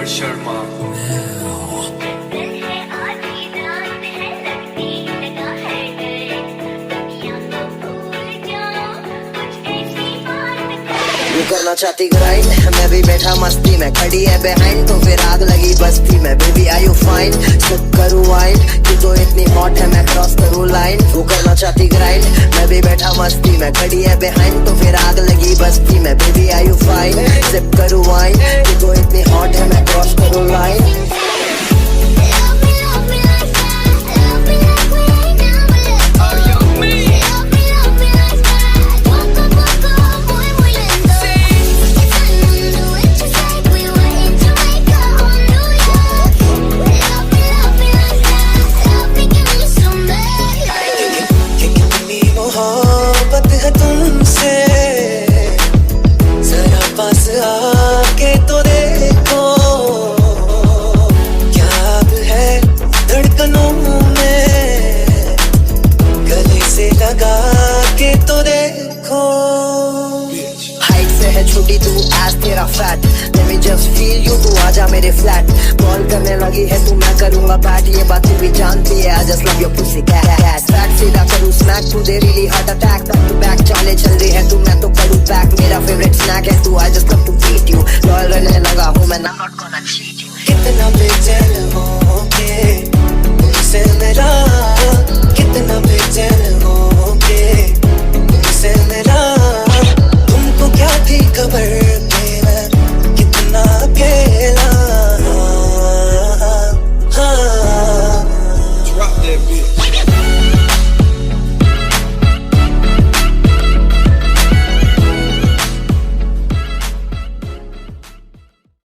शर्मा। वो करना चाहती ग्राइंड, मैं भी बैठा मस्ती में, खड़ी है बिहाइंड तो फिर आग लगी बस्ती में। Baby are you fine, sip करूँ वाइन, तू तो इतनी हॉट है मैं क्रॉस करूँ लाइन। वो करना चाहती ग्राइंड, मैं भी बैठा मस्ती में, खड़ी है बिहाइंड तो फिर आग लगी बस्ती में। Baby are you fine, sip करूँ वाइन, तू तो इतनी हॉट है मैं क्रॉस करूँ लाइन। मोहब्बत है तुमसे, जरा पास आके तो देखो, क्या अब है धड़कनों में, गले से लगा के तो देखो। हाइट से है छोटी तू, एज तेरा fat, let me just feel you, तू आजा मेरे फ्लैट। बॉल करने लगी है तू, मैं करूँगा बैट, ये बात तू भी जानती है, I just love your pussy cat। Fat सीधा करूँ स्मैक, तू दे really heart attack, back to back चाले चल रही है तू, मैं तो करूँ बैक। मेरा फेवरेट स्नैक है तू, I just love to beat you, loyal रहने लगा हूँ मैं, not gonna cheat you। कितना बेचैन